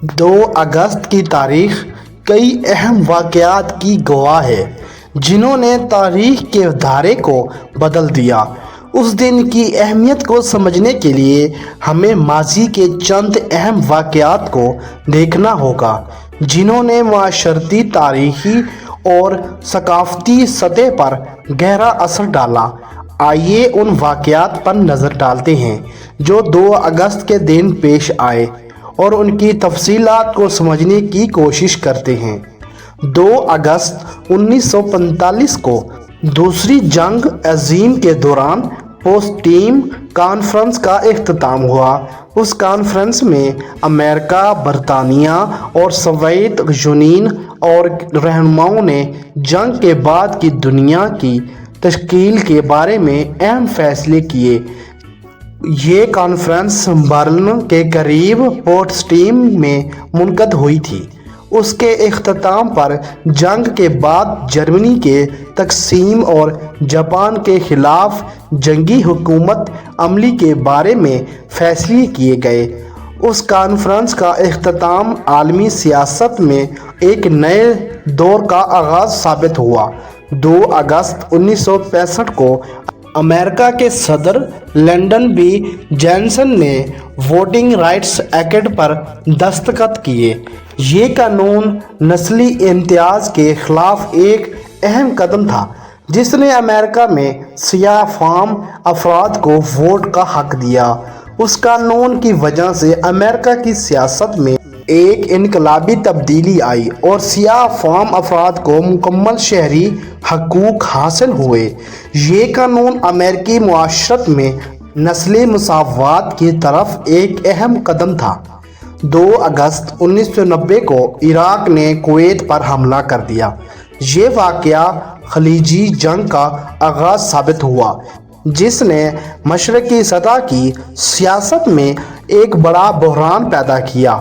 2 اگست کی تاریخ کئی اہم واقعات کی گواہ ہے جنہوں نے تاریخ کے دھارے کو بدل دیا۔ اس دن کی اہمیت کو سمجھنے کے لیے ہمیں ماضی کے چند اہم واقعات کو دیکھنا ہوگا جنہوں نے معاشرتی، تاریخی اور ثقافتی سطح پر گہرا اثر ڈالا۔ آئیے ان واقعات پر نظر ڈالتے ہیں جو 2 اگست کے دن پیش آئے اور ان کی تفصیلات کو سمجھنے کی کوشش کرتے ہیں۔ 2 اگست 1945 کو دوسری جنگ عظیم کے دوران پوسٹیم کانفرنس کا اختتام ہوا۔ اس کانفرنس میں امریکہ، برطانیہ اور سوویت یونین اور رہنماؤں نے جنگ کے بعد کی دنیا کی تشکیل کے بارے میں اہم فیصلے کیے۔ یہ کانفرنس برلن کے قریب پوٹسڈیم میں منعقد ہوئی تھی۔ اس کے اختتام پر جنگ کے بعد جرمنی کے تقسیم اور جاپان کے خلاف جنگی حکمت عملی کے بارے میں فیصلے کیے گئے۔ اس کانفرنس کا اختتام عالمی سیاست میں ایک نئے دور کا آغاز ثابت ہوا۔ 2 اگست 1965 کو امریکہ کے صدر لنڈن بی جانسن نے ووٹنگ رائٹس ایکٹ پر دستخط کیے۔ یہ قانون نسلی امتیاز کے خلاف ایک اہم قدم تھا جس نے امریکہ میں سیاہ فام افراد کو ووٹ کا حق دیا۔ اس قانون کی وجہ سے امریکہ کی سیاست میں ایک انقلابی تبدیلی آئی اور سیاہ فام افراد کو مکمل شہری حقوق حاصل ہوئے۔ یہ قانون امریکی معاشرت میں نسلی مساوات کی طرف ایک اہم قدم تھا۔ 2 اگست 1990 کو عراق نے کویت پر حملہ کر دیا۔ یہ واقعہ خلیجی جنگ کا آغاز ثابت ہوا جس نے مشرقی سطح کی سیاست میں ایک بڑا بحران پیدا کیا۔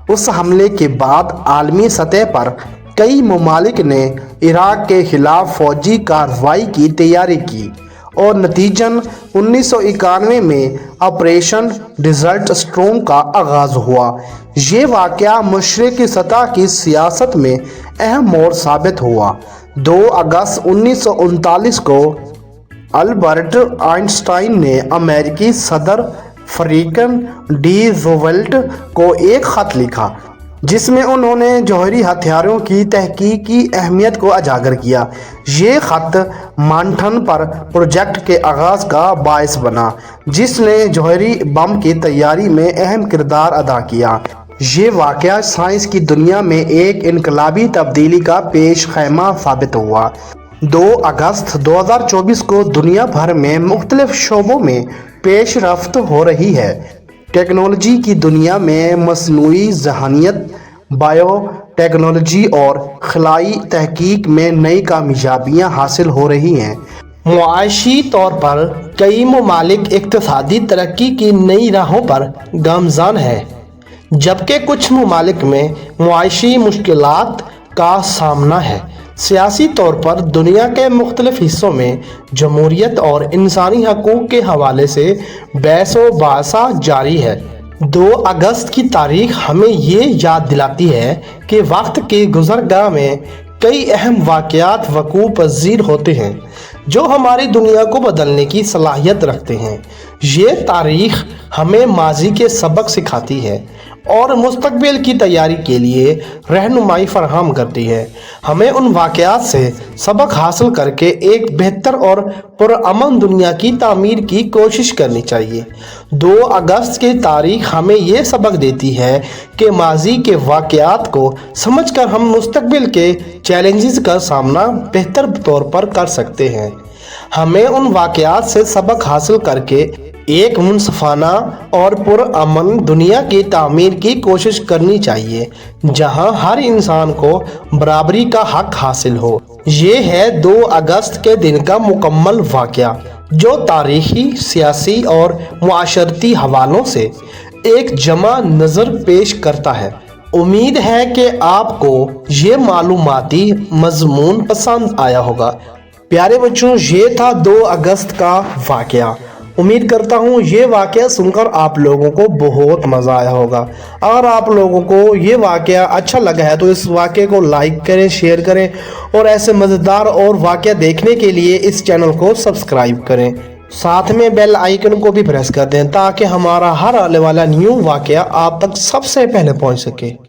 اس حملے کے بعد عالمی سطح پر کئی ممالک نے عراق کے خلاف فوجی کارروائی کی تیاری کی اور نتیجتاً 1991 میں آپریشن ڈیزرٹ اسٹارم کا آغاز ہوا۔ یہ واقعہ مشرقی سطح کی سیاست میں اہم موڑ ثابت ہوا۔ 2 اگست 1939 کو البرٹ آئنسٹائن نے امریکی صدر فرینکلن ڈی روزویلٹ کو ایک خط لکھا جس میں انہوں نے جوہری ہتھیاروں کی تحقیق کی اہمیت کو اجاگر کیا۔ یہ خط مانہٹن پروجیکٹ کے آغاز کا باعث بنا جس نے جوہری بم کی تیاری میں اہم کردار ادا کیا۔ یہ واقعہ سائنس کی دنیا میں ایک انقلابی تبدیلی کا پیش خیمہ ثابت ہوا۔ 2 اگست 2024 کو دنیا بھر میں مختلف شعبوں میں پیش رفت ہو رہی ہے۔ ٹیکنالوجی کی دنیا میں مصنوعی ذہانت، بائیو ٹیکنالوجی اور خلائی تحقیق میں نئی کامیابیاں حاصل ہو رہی ہیں۔ معاشی طور پر کئی ممالک اقتصادی ترقی کی نئی راہوں پر گامزن ہیں جبکہ کچھ ممالک میں معاشی مشکلات کا سامنا ہے۔ سیاسی طور پر دنیا کے مختلف حصوں میں جمہوریت اور انسانی حقوق کے حوالے سے بحث و مباحثہ جاری ہے۔ 2 اگست کی تاریخ ہمیں یہ یاد دلاتی ہے کہ وقت کی گزرگاہ میں کئی اہم واقعات وقوع پذیر ہوتے ہیں جو ہماری دنیا کو بدلنے کی صلاحیت رکھتے ہیں۔ یہ تاریخ ہمیں ماضی کے سبق سکھاتی ہے اور مستقبل کی تیاری کے لیے رہنمائی فراہم کرتی ہے۔ ہمیں ان واقعات سے سبق حاصل کر کے ایک بہتر اور پرامن دنیا کی تعمیر کی کوشش کرنی چاہیے۔ 2 اگست کی تاریخ ہمیں یہ سبق دیتی ہے کہ ماضی کے واقعات کو سمجھ کر ہم مستقبل کے چیلنجز کا سامنا بہتر طور پر کر سکتے ہیں۔ ہمیں ان واقعات سے سبق حاصل کر کے ایک منصفانہ اور پرامن دنیا کی تعمیر کی کوشش کرنی چاہیے جہاں ہر انسان کو برابری کا حق حاصل ہو۔ یہ ہے 2 اگست کے دن کا مکمل واقعہ جو تاریخی، سیاسی اور معاشرتی حوالوں سے ایک جمع نظر پیش کرتا ہے۔ امید ہے کہ آپ کو یہ معلوماتی مضمون پسند آیا ہوگا۔ پیارے بچوں، یہ تھا 2 اگست کا واقعہ امید کرتا ہوں یہ واقعہ سن کر آپ لوگوں کو بہت مزہ آیا ہوگا۔ اگر آپ لوگوں کو یہ واقعہ اچھا لگا ہے تو اس واقعے کو لائک کریں، شیئر کریں اور ایسے مزیدار اور واقعہ دیکھنے کے لیے اس چینل کو سبسکرائب کریں۔ ساتھ میں بیل آئیکن کو بھی پریس کر دیں تاکہ ہمارا ہر آنے والا نیو واقعہ آپ تک سب سے پہلے پہنچ سکے۔